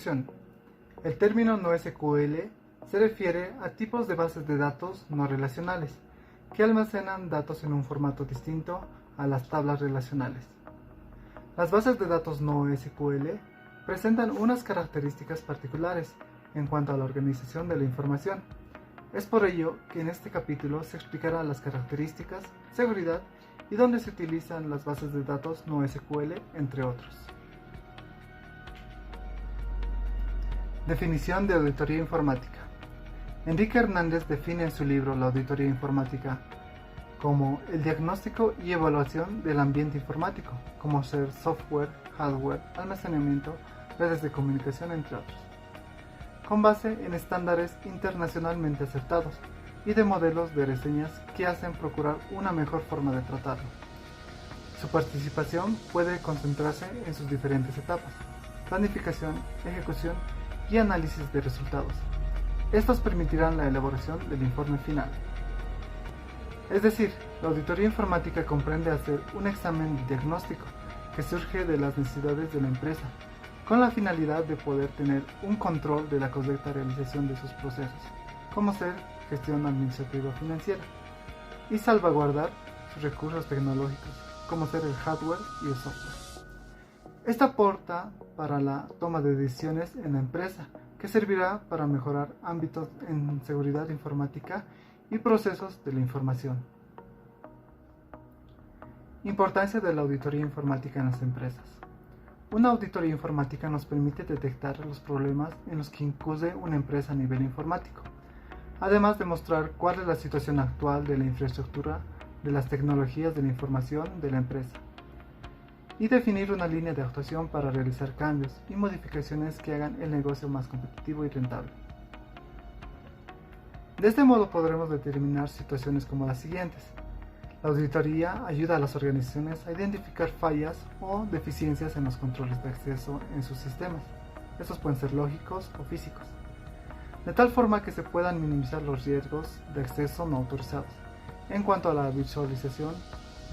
Introducción. El término NoSQL se refiere a tipos de bases de datos no relacionales que almacenan datos en un formato distinto a las tablas relacionales. Las bases de datos NoSQL presentan unas características particulares en cuanto a la organización de la información. Es por ello que en este capítulo se explicará las características, seguridad y dónde se utilizan las bases de datos NoSQL, entre otros. Definición de auditoría informática. Enrique Hernández define en su libro La auditoría informática como el diagnóstico y evaluación del ambiente informático, como ser software, hardware, almacenamiento, redes de comunicación, entre otros, con base en estándares internacionalmente aceptados y de modelos de reseñas que hacen procurar una mejor forma de tratarlo. Su participación puede concentrarse en sus diferentes etapas: planificación, ejecución y análisis de resultados. Estos permitirán la elaboración del informe final. Es decir, la auditoría informática comprende hacer un examen diagnóstico que surge de las necesidades de la empresa, con la finalidad de poder tener un control de la correcta realización de sus procesos, como ser gestión administrativa financiera, y salvaguardar sus recursos tecnológicos, como ser el hardware y el software. Esto aporta para la toma de decisiones en la empresa, que servirá para mejorar ámbitos en seguridad informática y procesos de la información. Importancia de la auditoría informática en las empresas. Una auditoría informática nos permite detectar los problemas en los que incurre una empresa a nivel informático, además de mostrar cuál es la situación actual de la infraestructura de las tecnologías de la información de la empresa, y definir una línea de actuación para realizar cambios y modificaciones que hagan el negocio más competitivo y rentable. De este modo podremos determinar situaciones como las siguientes. La auditoría ayuda a las organizaciones a identificar fallas o deficiencias en los controles de acceso en sus sistemas. Estos pueden ser lógicos o físicos, de tal forma que se puedan minimizar los riesgos de acceso no autorizados. En cuanto a la visualización,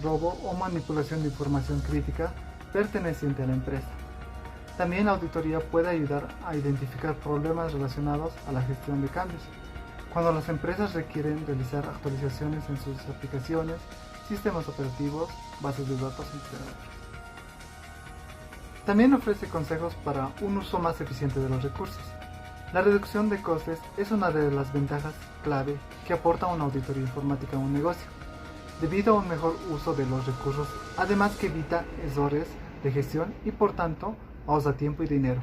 robo o manipulación de información crítica perteneciente a la empresa. También la auditoría puede ayudar a identificar problemas relacionados a la gestión de cambios, cuando las empresas requieren realizar actualizaciones en sus aplicaciones, sistemas operativos, bases de datos, entre otros. También ofrece consejos para un uso más eficiente de los recursos. La reducción de costes es una de las ventajas clave que aporta una auditoría informática a un negocio, debido a un mejor uso de los recursos, además que evita errores de gestión y por tanto ahorra tiempo y dinero.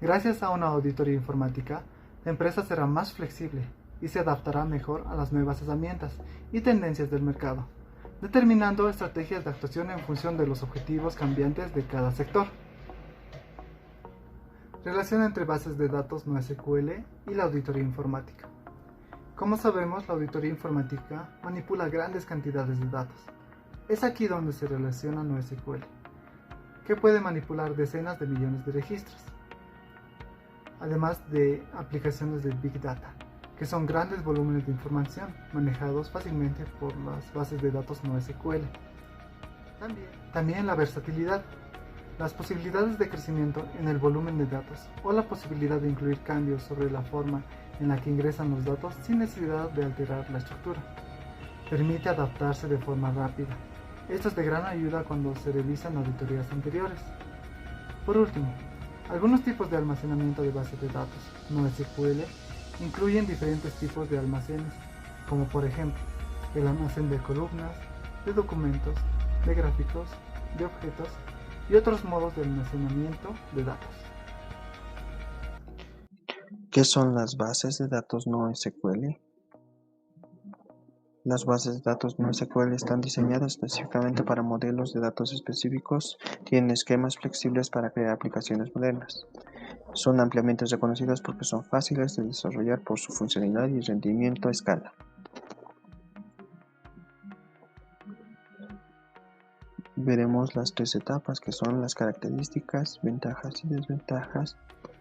Gracias a una auditoría informática, la empresa será más flexible y se adaptará mejor a las nuevas herramientas y tendencias del mercado, determinando estrategias de actuación en función de los objetivos cambiantes de cada sector. Relación entre bases de datos NoSQL y la auditoría informática. Como sabemos, la auditoría informática manipula grandes cantidades de datos. Es aquí donde se relaciona NoSQL, que puede manipular decenas de millones de registros, además de aplicaciones de Big Data, que son grandes volúmenes de información manejados fácilmente por las bases de datos NoSQL. También la versatilidad, las posibilidades de crecimiento en el volumen de datos o la posibilidad de incluir cambios sobre la forma en la que ingresan los datos sin necesidad de alterar la estructura. Permite adaptarse de forma rápida. Esto es de gran ayuda cuando se revisan auditorías anteriores. Por último, algunos tipos de almacenamiento de bases de datos NoSQL incluyen diferentes tipos de almacenes, como por ejemplo el almacén de columnas, de documentos, de gráficos, de objetos y otros modos de almacenamiento de datos. ¿Qué son las bases de datos NoSQL? Las bases de datos NoSQL están diseñadas específicamente para modelos de datos específicos, tienen esquemas flexibles para crear aplicaciones modernas. Son ampliamente reconocidas porque son fáciles de desarrollar por su funcionalidad y rendimiento a escala. Veremos las tres etapas que son las características, ventajas y desventajas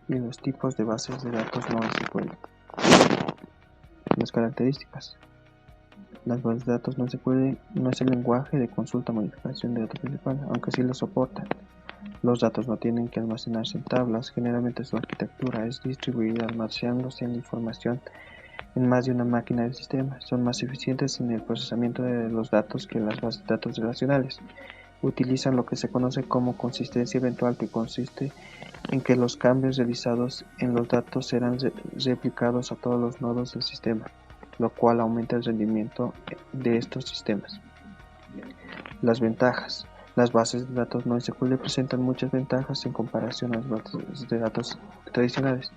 y los tipos de bases de datos NoSQL. Las características. Las bases de datos NoSQL no es el lenguaje de consulta o modificación de datos principal, aunque sí lo soportan. Los datos no tienen que almacenarse en tablas, generalmente su arquitectura es distribuida almacenándose la información en más de una máquina del sistema. Son más eficientes en el procesamiento de los datos que las bases de datos relacionales. Utilizan lo que se conoce como consistencia eventual, que consiste en que los cambios realizados en los datos serán replicados a todos los nodos del sistema, lo cual aumenta el rendimiento de estos sistemas. Las ventajas. Las bases de datos NoSQL presentan muchas ventajas en comparación a las bases de datos tradicionales.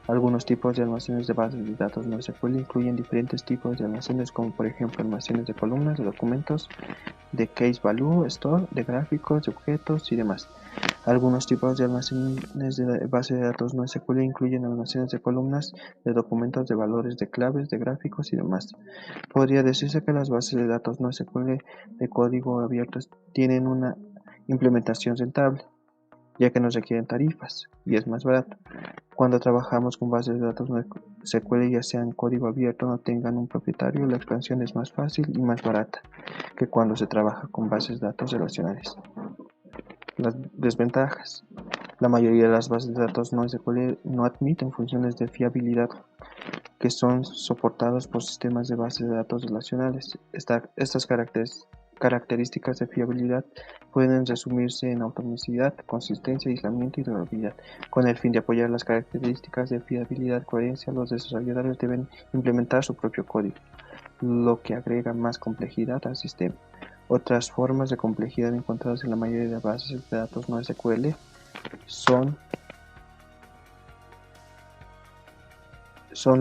Algunos tipos de almacenes de bases de datos NoSQL incluyen diferentes tipos de almacenes, como por ejemplo almacenes de columnas, de documentos, de case value store, de gráficos, de objetos y demás. Algunos tipos de almacenes de base de datos NoSQL incluyen almacenes de columnas, de documentos, de valores, de claves, de gráficos y demás. Podría decirse que las bases de datos NoSQL de código abierto tienen una implementación rentable, ya que no requieren tarifas y es más barato. Cuando trabajamos con bases de datos NoSQL, ya sea en código abierto o no tengan un propietario, la expansión es más fácil y más barata que cuando se trabaja con bases de datos relacionales. Las desventajas. La mayoría de las bases de datos NoSQL no admiten funciones de fiabilidad que son soportados por sistemas de bases de datos relacionales. Estas características de fiabilidad pueden resumirse en autonomicidad, consistencia, aislamiento y durabilidad. Con el fin de apoyar las características de fiabilidad y coherencia, los desarrolladores deben implementar su propio código, lo que agrega más complejidad al sistema. Otras formas de complejidad encontradas en la mayoría de bases de datos NoSQL son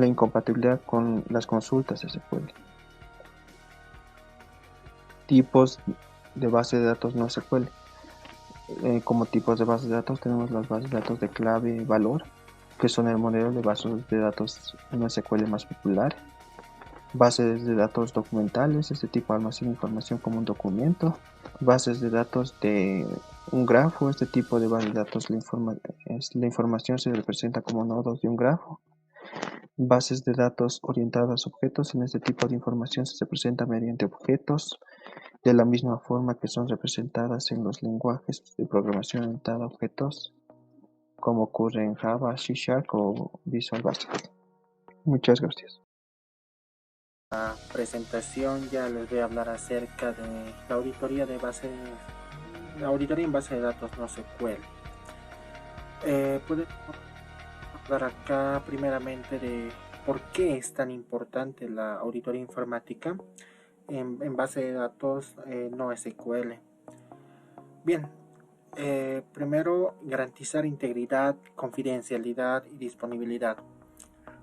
la incompatibilidad con las consultas SQL. Tipos de base de datos NoSQL. Como tipos de bases de datos tenemos las bases de datos de clave valor, que son el modelo de bases de datos NoSQL más popular. Bases de datos documentales, este tipo almacena información como un documento. Bases de datos de un grafo, este tipo de base de datos la información se representa como nodos de un grafo. Bases de datos orientadas a objetos, en este tipo de información se representa mediante objetos, de la misma forma que son representadas en los lenguajes de programación orientada a objetos, como ocurre en Java, C# o Visual Basic. Muchas gracias. Presentación ya les voy a hablar acerca de la auditoría la auditoría en base de datos NoSQL. Podemos hablar acá primeramente de por qué es tan importante la auditoría informática en base de datos NoSQL. Bien, primero garantizar integridad, confidencialidad y disponibilidad.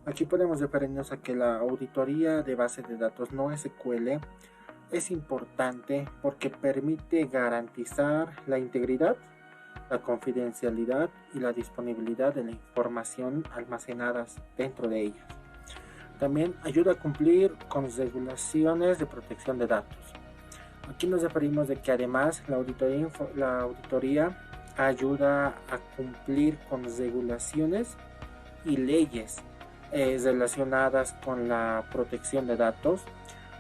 Aquí podemos referirnos a que la auditoría de bases de datos NoSQL es importante porque permite garantizar la integridad, la confidencialidad y la disponibilidad de la información almacenadas dentro de ellas. También ayuda a cumplir con regulaciones de protección de datos. Aquí nos referimos de que además la auditoría ayuda a cumplir con regulaciones y leyes relacionadas con la protección de datos.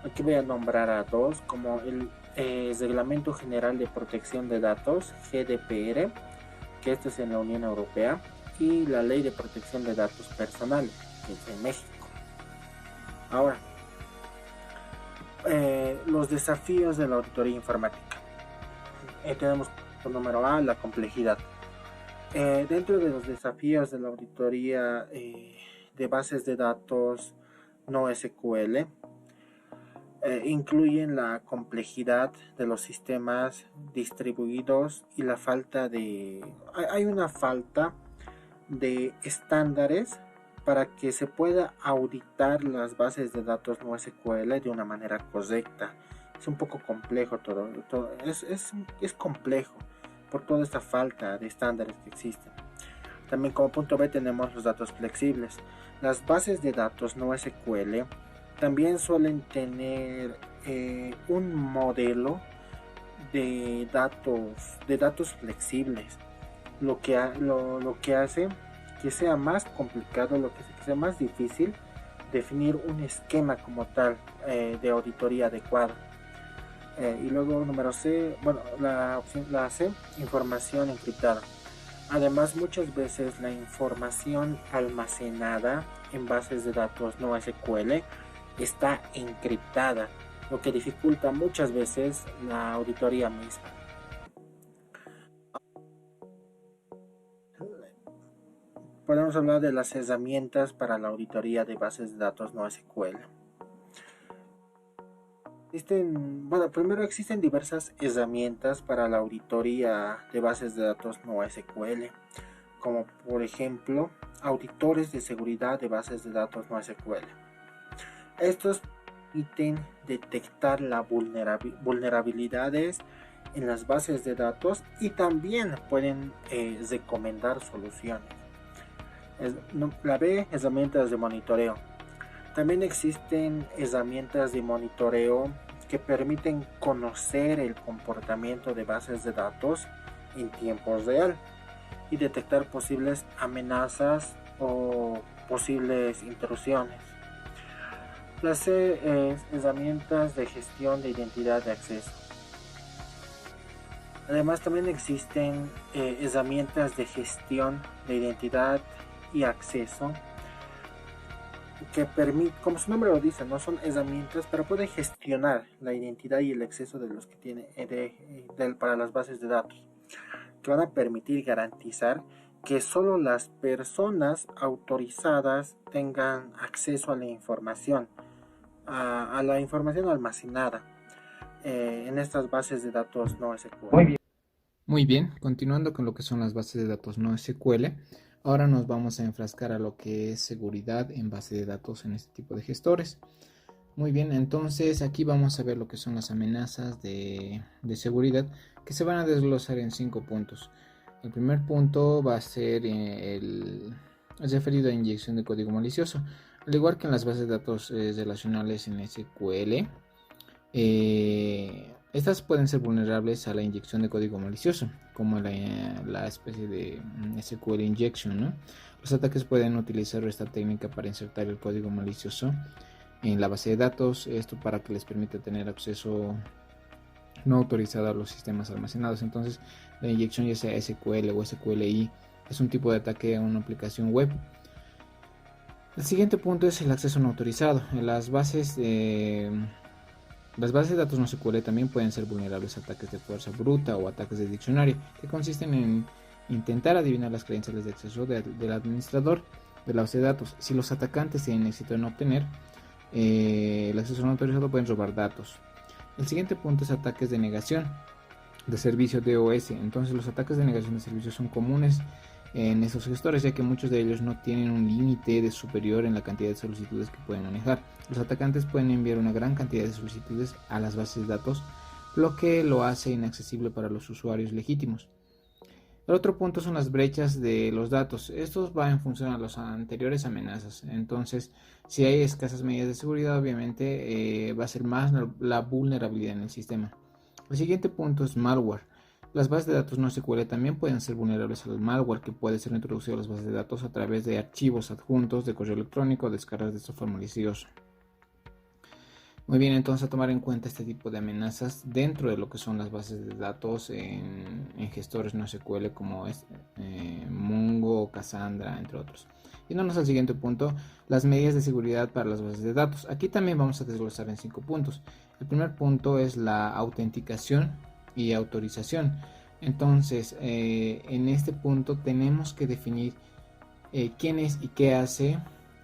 Aquí voy a nombrar a dos, como el Reglamento General de Protección de Datos, GDPR, que esto es en la Unión Europea, y la Ley de Protección de Datos Personales, que es en México. Ahora, los desafíos de la auditoría informática. Tenemos por número A, la complejidad. Dentro de los desafíos de la auditoría de bases de datos NoSQL, incluyen la complejidad de los sistemas distribuidos y la falta de... Hay una falta de estándares para que se pueda auditar las bases de datos NoSQL de una manera correcta. Es un poco complejo todo es complejo por toda esta falta de estándares que existen. También como punto B tenemos los datos flexibles. Las bases de datos NoSQL también suelen tener un modelo de datos flexibles, lo que hace que sea más complicado, lo que sea más difícil definir un esquema como tal de auditoría adecuado. Y luego número C, bueno, la C, información encriptada. Además, muchas veces la información almacenada en bases de datos no SQL está encriptada, lo que dificulta muchas veces la auditoría misma. Podemos hablar de las herramientas para la auditoría de bases de datos no SQL. Primero existen diversas herramientas para la auditoría de bases de datos no SQL, como por ejemplo auditores de seguridad de bases de datos no SQL. Estos permiten detectar las vulnerabilidades en las bases de datos y también pueden recomendar soluciones. La B, herramientas de monitoreo. También existen herramientas de monitoreo que permiten conocer el comportamiento de bases de datos en tiempo real y detectar posibles amenazas o posibles intrusiones. La C es herramientas de gestión de identidad de acceso. Además también existen herramientas de gestión de identidad y acceso que permiten, como su nombre lo dice, no son herramientas, pero pueden gestionar la identidad y el acceso de los que tiene para las bases de datos, que van a permitir garantizar que solo las personas autorizadas tengan acceso a la información, a la información almacenada en estas bases de datos no SQL. Muy bien, continuando con lo que son las bases de datos no SQL, ahora nos vamos a enfrascar a lo que es seguridad en base de datos en este tipo de gestores. Muy bien, entonces aquí vamos a ver lo que son las amenazas de seguridad que se van a desglosar en 5 puntos. El primer punto va a ser el referido a inyección de código malicioso. Al igual que en las bases de datos relacionales en SQL, estas pueden ser vulnerables a la inyección de código malicioso, como la especie de SQL injection, ¿no? Los ataques pueden utilizar esta técnica para insertar el código malicioso en la base de datos, esto para que les permita tener acceso no autorizado a los sistemas almacenados. Entonces, la inyección, ya sea SQL o SQLI, es un tipo de ataque a una aplicación web. El siguiente punto es el acceso no autorizado. Las bases de datos no SQL también pueden ser vulnerables a ataques de fuerza bruta o ataques de diccionario, que consisten en intentar adivinar las credenciales de acceso del administrador de la base de datos. Si los atacantes tienen éxito en obtener el acceso no autorizado, pueden robar datos. El siguiente punto es ataques de negación de servicio DOS. Entonces, los ataques de negación de servicio son comunes en esos gestores, ya que muchos de ellos no tienen un límite de superior en la cantidad de solicitudes que pueden manejar. Los atacantes pueden enviar una gran cantidad de solicitudes a las bases de datos, lo que lo hace inaccesible para los usuarios legítimos. El otro punto son las brechas de los datos. Estos van en función a las anteriores amenazas. Entonces, si hay escasas medidas de seguridad, obviamente va a ser más la vulnerabilidad en el sistema. El siguiente punto es malware. Las bases de datos no SQL también pueden ser vulnerables al malware, que puede ser introducido a las bases de datos a través de archivos adjuntos de correo electrónico o descargas de software malicioso. Muy bien, entonces a tomar en cuenta este tipo de amenazas dentro de lo que son las bases de datos en gestores no SQL como es Mongo, Cassandra, entre otros. Yéndonos al siguiente punto, las medidas de seguridad para las bases de datos. Aquí también vamos a desglosar en 5 puntos. El primer punto es la autenticación y autorización. Entonces, en este punto tenemos que definir quién es y qué hace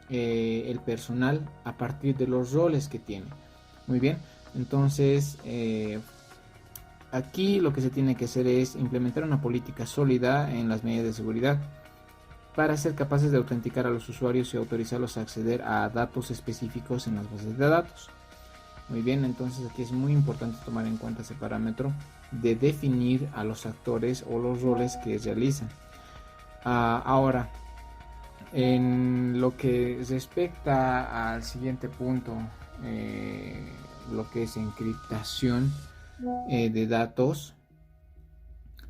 el personal a partir de los roles que tiene. Muy bien, entonces aquí lo que se tiene que hacer es implementar una política sólida en las medidas de seguridad para ser capaces de autenticar a los usuarios y autorizarlos a acceder a datos específicos en las bases de datos. Muy bien, entonces aquí es muy importante tomar en cuenta ese parámetro de definir a los actores o los roles que realizan. Ahora, en lo que respecta al siguiente punto, lo que es encriptación de datos.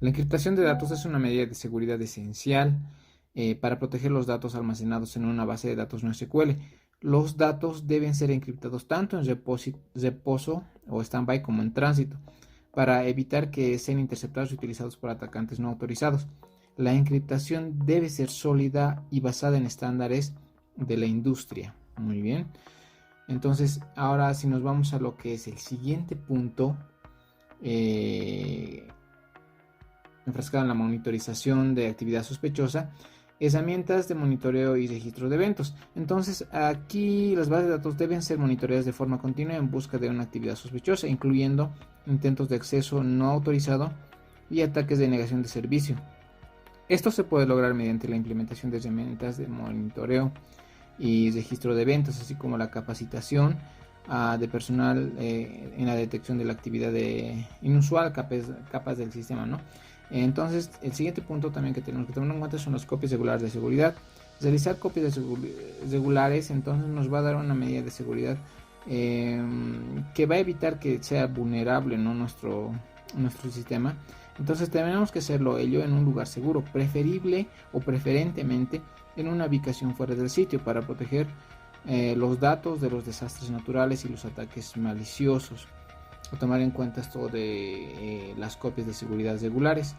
La encriptación de datos es una medida de seguridad esencial para proteger los datos almacenados en una base de datos no SQL. los datos deben ser encriptados tanto en reposo o standby como en tránsito, para evitar que sean interceptados y utilizados por atacantes no autorizados. La encriptación debe ser sólida y basada en estándares de la industria. Muy bien. Entonces, ahora si nos vamos a lo que es el siguiente punto, enfrascado en la monitorización de actividad sospechosa, herramientas de monitoreo y registro de eventos. Entonces, aquí las bases de datos deben ser monitoreadas de forma continua en busca de una actividad sospechosa, incluyendo intentos de acceso no autorizado y ataques de negación de servicio. Esto se puede lograr mediante la implementación de herramientas de monitoreo y registro de eventos, así como la capacitación de personal en la detección de la actividad inusual, capas del sistema, ¿no? Entonces, el siguiente punto también que tenemos que tener en cuenta son las copias regulares de seguridad. Realizar copias regulares entonces nos va a dar una medida de seguridad que va a evitar que sea vulnerable, ¿no?, nuestro sistema. Entonces tenemos que hacerlo ello en un lugar seguro, preferible o preferentemente en una ubicación fuera del sitio, para proteger los datos de los desastres naturales y los ataques maliciosos. A tomar en cuenta esto de las copias de seguridad regulares.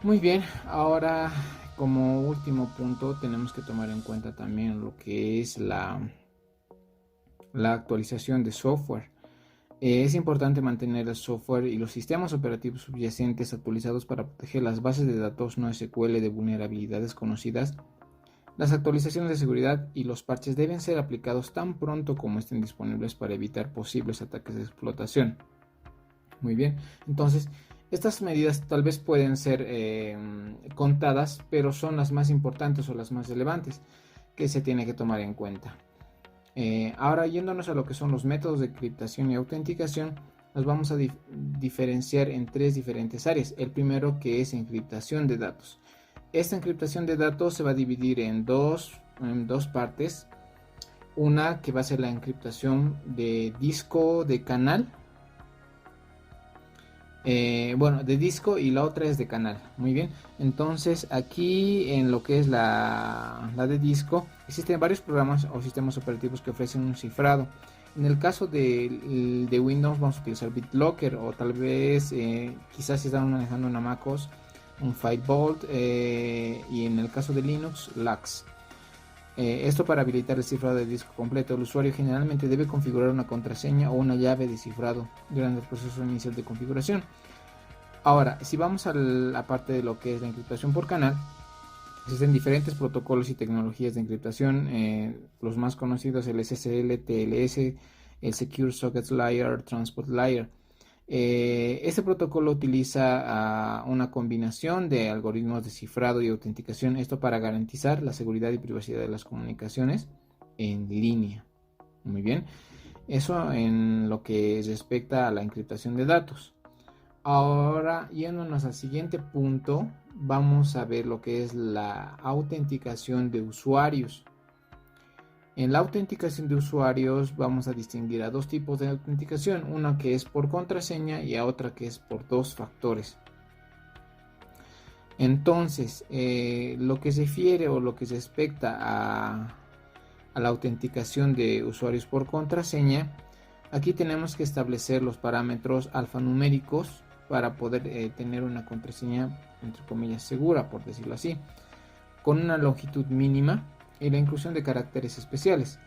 Muy bien, ahora como último punto tenemos que tomar en cuenta también lo que es la actualización de software. Es importante mantener el software y los sistemas operativos subyacentes actualizados para proteger las bases de datos no SQL de vulnerabilidades conocidas. Las actualizaciones de seguridad y los parches deben ser aplicados tan pronto como estén disponibles para evitar posibles ataques de explotación. Muy bien, entonces estas medidas tal vez pueden ser contadas, pero son las más importantes o las más relevantes que se tiene que tomar en cuenta. Ahora, yéndonos a lo que son los métodos de encriptación y autenticación, nos vamos a diferenciar en tres diferentes áreas. El primero, que es encriptación de datos. Esta encriptación de datos se va a dividir en dos partes. Una que va a ser la encriptación de disco de canal. De disco, y la otra es de canal. Muy bien, entonces aquí en lo que es la de disco, existen varios programas o sistemas operativos que ofrecen un cifrado. En el caso de Windows vamos a utilizar BitLocker, o tal vez quizás si están manejando una MacOS, un Firebolt, y en el caso de Linux, LUKS. Esto para habilitar el cifrado de disco completo. El usuario generalmente debe configurar una contraseña o una llave de cifrado durante el proceso inicial de configuración. Ahora, si vamos a la parte de lo que es la encriptación por canal, existen diferentes protocolos y tecnologías de encriptación. Los más conocidos, el SSL, TLS, el Secure Sockets Layer, Transport Layer. Este protocolo utiliza una combinación de algoritmos de cifrado y autenticación, esto para garantizar la seguridad y privacidad de las comunicaciones en línea. Muy bien, eso en lo que respecta a la encriptación de datos. Ahora, yéndonos al siguiente punto, vamos a ver lo que es la autenticación de usuarios. En la autenticación de usuarios vamos a distinguir a dos tipos de autenticación, una que es por contraseña y a otra que es por dos factores. Entonces, lo que se refiere o lo que se respecta a la autenticación de usuarios por contraseña, aquí tenemos que establecer los parámetros alfanuméricos para poder tener una contraseña, entre comillas, segura, por decirlo así, con una longitud mínima y la inclusión de caracteres especiales.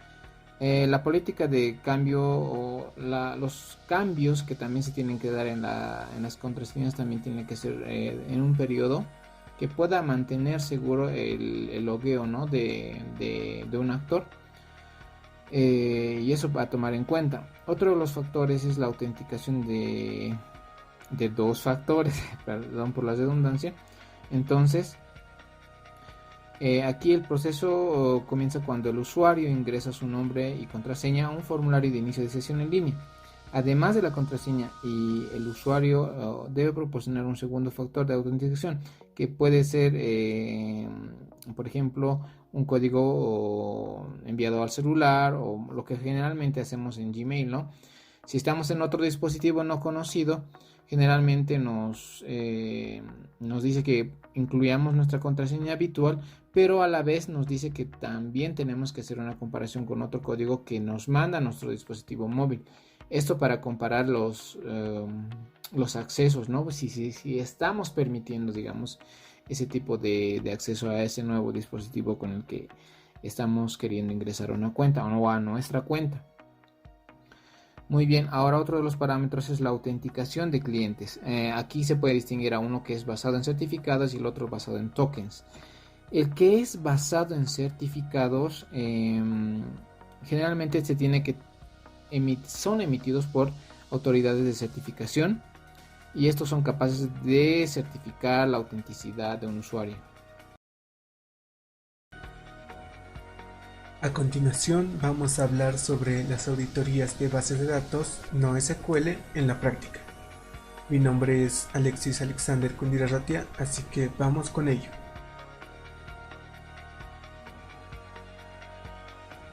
La política de cambio o los cambios que también se tienen que dar en las contraseñas también tienen que ser en un periodo que pueda mantener seguro el logueo, ¿no?, de un actor. Y eso va a tomar en cuenta. Otro de los factores es la autenticación de dos factores, perdón por la redundancia. Entonces, aquí el proceso comienza cuando el usuario ingresa su nombre y contraseña a un formulario de inicio de sesión en línea. Además de la contraseña, y el usuario debe proporcionar un segundo factor de autenticación, que puede ser, por ejemplo, un código enviado al celular, o lo que generalmente hacemos en Gmail, ¿no? Si estamos en otro dispositivo no conocido, generalmente nos dice que incluyamos nuestra contraseña habitual, pero a la vez nos dice que también tenemos que hacer una comparación con otro código que nos manda nuestro dispositivo móvil. Esto para comparar los accesos, ¿no? Si estamos permitiendo, digamos, ese tipo de acceso a ese nuevo dispositivo con el que estamos queriendo ingresar a una cuenta o a nuestra cuenta. Muy bien, ahora otro de los parámetros es la autenticación de clientes. Aquí se puede distinguir a uno que es basado en certificados y el otro basado en tokens. El que es basado en certificados generalmente son emitidos por autoridades de certificación y estos son capaces de certificar la autenticidad de un usuario. A continuación vamos a hablar sobre las auditorías de bases de datos NoSQL en la práctica. Mi nombre es Alexis Alexander Kundiraratia, así que vamos con ello.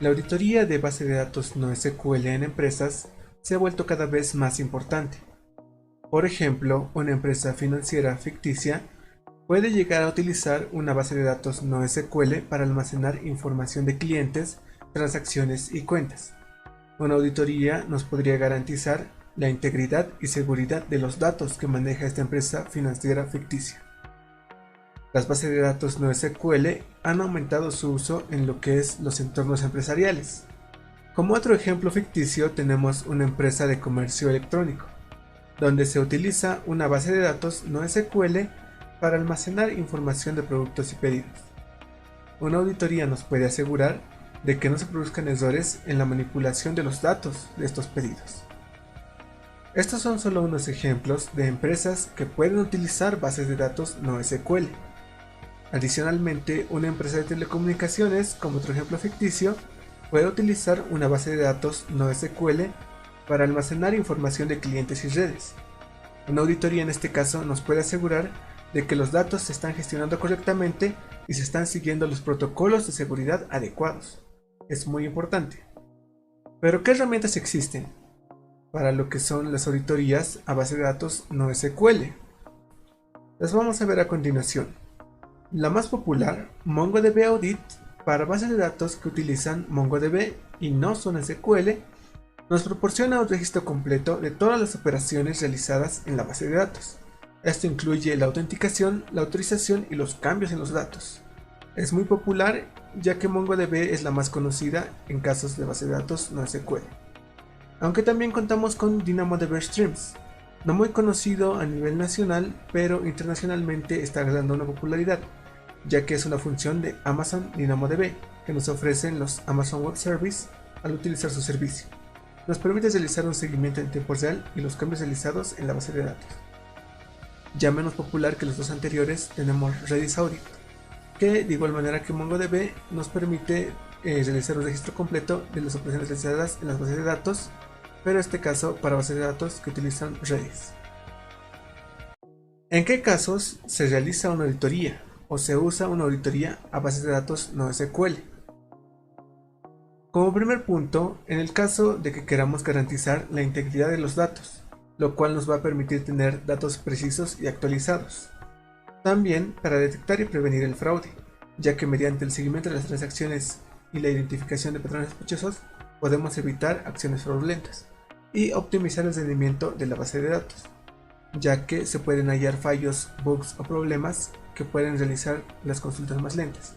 La auditoría de base de datos NoSQL en empresas se ha vuelto cada vez más importante. Por ejemplo, una empresa financiera ficticia puede llegar a utilizar una base de datos NoSQL para almacenar información de clientes, transacciones y cuentas. Una auditoría nos podría garantizar la integridad y seguridad de los datos que maneja esta empresa financiera ficticia. Las bases de datos NoSQL han aumentado su uso en lo que es los entornos empresariales. Como otro ejemplo ficticio tenemos una empresa de comercio electrónico, donde se utiliza una base de datos NoSQL para almacenar información de productos y pedidos. Una auditoría nos puede asegurar de que no se produzcan errores en la manipulación de los datos de estos pedidos. Estos son solo unos ejemplos de empresas que pueden utilizar bases de datos NoSQL. Adicionalmente, una empresa de telecomunicaciones, como otro ejemplo ficticio, puede utilizar una base de datos NoSQL para almacenar información de clientes y redes. Una auditoría en este caso nos puede asegurar de que los datos se están gestionando correctamente y se están siguiendo los protocolos de seguridad adecuados. Es muy importante. Pero ¿qué herramientas existen para lo que son las auditorías a base de datos NoSQL? Las vamos a ver a continuación. La más popular, MongoDB Audit, para bases de datos que utilizan MongoDB y no son SQL, nos proporciona un registro completo de todas las operaciones realizadas en la base de datos. Esto incluye la autenticación, la autorización y los cambios en los datos. Es muy popular ya que MongoDB es la más conocida en casos de base de datos NoSQL. Aunque también contamos con DynamoDB Streams, no muy conocido a nivel nacional, pero internacionalmente está ganando una popularidad, ya que es una función de Amazon DynamoDB que nos ofrecen los Amazon Web Service al utilizar su servicio. Nos permite realizar un seguimiento en tiempo real y los cambios realizados en la base de datos. Ya menos popular que los dos anteriores tenemos Redis Audit, que de igual manera que MongoDB nos permite realizar un registro completo de las operaciones realizadas en las bases de datos, pero en este caso para bases de datos que utilizan Redis. ¿En qué casos se realiza una auditoría o se usa una auditoría a bases de datos NoSQL? Como primer punto, en el caso de que queramos garantizar la integridad de los datos, lo cual nos va a permitir tener datos precisos y actualizados. También para detectar y prevenir el fraude, ya que mediante el seguimiento de las transacciones y la identificación de patrones sospechosos podemos evitar acciones fraudulentas y optimizar el rendimiento de la base de datos, ya que se pueden hallar fallos, bugs o problemas que pueden realizar las consultas más lentas.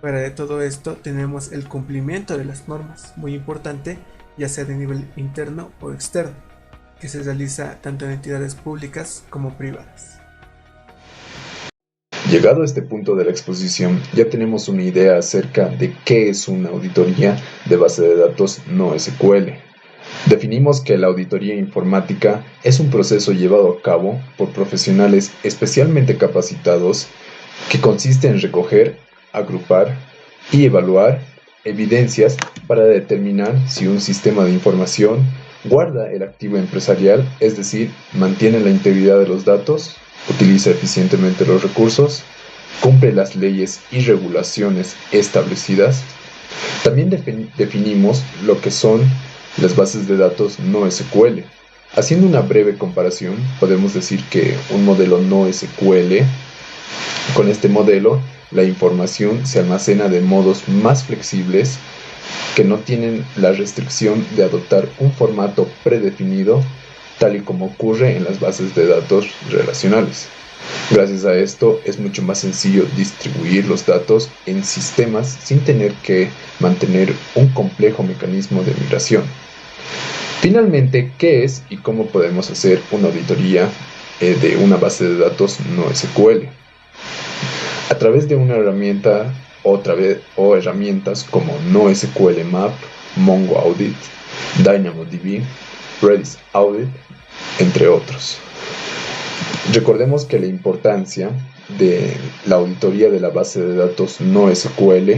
Fuera de todo esto tenemos el cumplimiento de las normas, muy importante, ya sea de nivel interno o externo, que se realiza tanto en entidades públicas como privadas. Llegado a este punto de la exposición, ya tenemos una idea acerca de qué es una auditoría de base de datos NoSQL. Definimos que la auditoría informática es un proceso llevado a cabo por profesionales especialmente capacitados que consiste en recoger, agrupar y evaluar evidencias para determinar si un sistema de información guarda el activo empresarial, es decir, mantiene la integridad de los datos, utiliza eficientemente los recursos, cumple las leyes y regulaciones establecidas. También definimos lo que son las bases de datos NoSQL. Haciendo una breve comparación, podemos decir que un modelo NoSQL, con este modelo la información se almacena de modos más flexibles que no tienen la restricción de adoptar un formato predefinido, tal y como ocurre en las bases de datos relacionales. Gracias a esto es mucho más sencillo distribuir los datos en sistemas sin tener que mantener un complejo mecanismo de migración. Finalmente, ¿qué es y cómo podemos hacer una auditoría de una base de datos no SQL? A través de una herramienta o herramientas como NoSQL-Map, Mongo Audit, DynamoDB, Redis Audit, entre otros. Recordemos que la importancia de la auditoría de la base de datos no SQL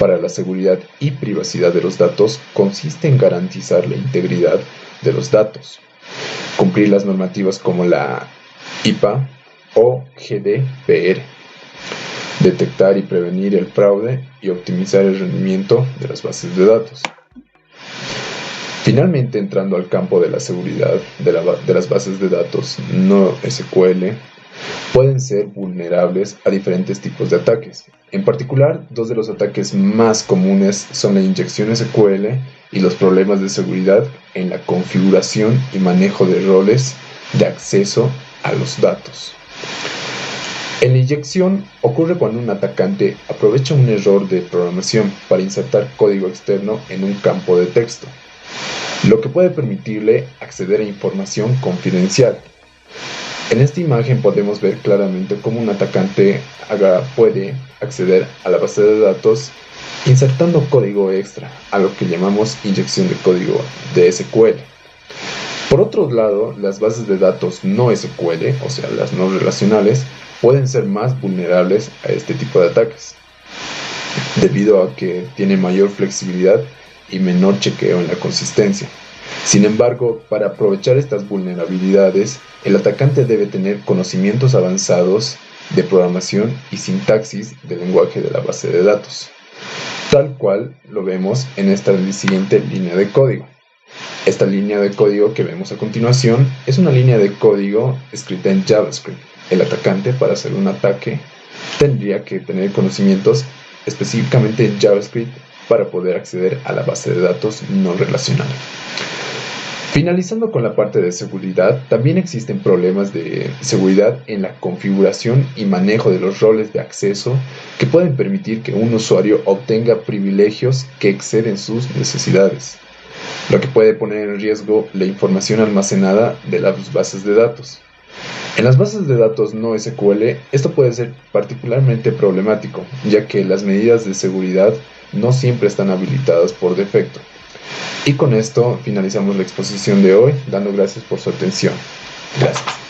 para la seguridad y privacidad de los datos consiste en garantizar la integridad de los datos, cumplir las normativas como la IPA o GDPR, detectar y prevenir el fraude y optimizar el rendimiento de las bases de datos. Finalmente, entrando al campo de la seguridad de las bases de datos no SQL, pueden ser vulnerables a diferentes tipos de ataques. En particular, dos de los ataques más comunes son la inyección SQL y los problemas de seguridad en la configuración y manejo de roles de acceso a los datos. En la inyección ocurre cuando un atacante aprovecha un error de programación para insertar código externo en un campo de texto, lo que puede permitirle acceder a información confidencial. En esta imagen podemos ver claramente cómo un atacante puede acceder a la base de datos insertando código extra, a lo que llamamos inyección de código de SQL. Por otro lado, las bases de datos no SQL, o sea, las no relacionales, pueden ser más vulnerables a este tipo de ataques, debido a que tienen mayor flexibilidad y menor chequeo en la consistencia. Sin embargo, para aprovechar estas vulnerabilidades, el atacante debe tener conocimientos avanzados de programación y sintaxis del lenguaje de la base de datos, tal cual lo vemos en esta siguiente línea de código. Esta línea de código que vemos a continuación es una línea de código escrita en JavaScript. El atacante, para hacer un ataque, tendría que tener conocimientos específicamente en JavaScript para poder acceder a la base de datos no relacional. Finalizando con la parte de seguridad, también existen problemas de seguridad en la configuración y manejo de los roles de acceso que pueden permitir que un usuario obtenga privilegios que exceden sus necesidades, lo que puede poner en riesgo la información almacenada de las bases de datos. En las bases de datos no SQL, esto puede ser particularmente problemático, ya que las medidas de seguridad no siempre están habilitadas por defecto. Y con esto finalizamos la exposición de hoy, dando gracias por su atención. Gracias.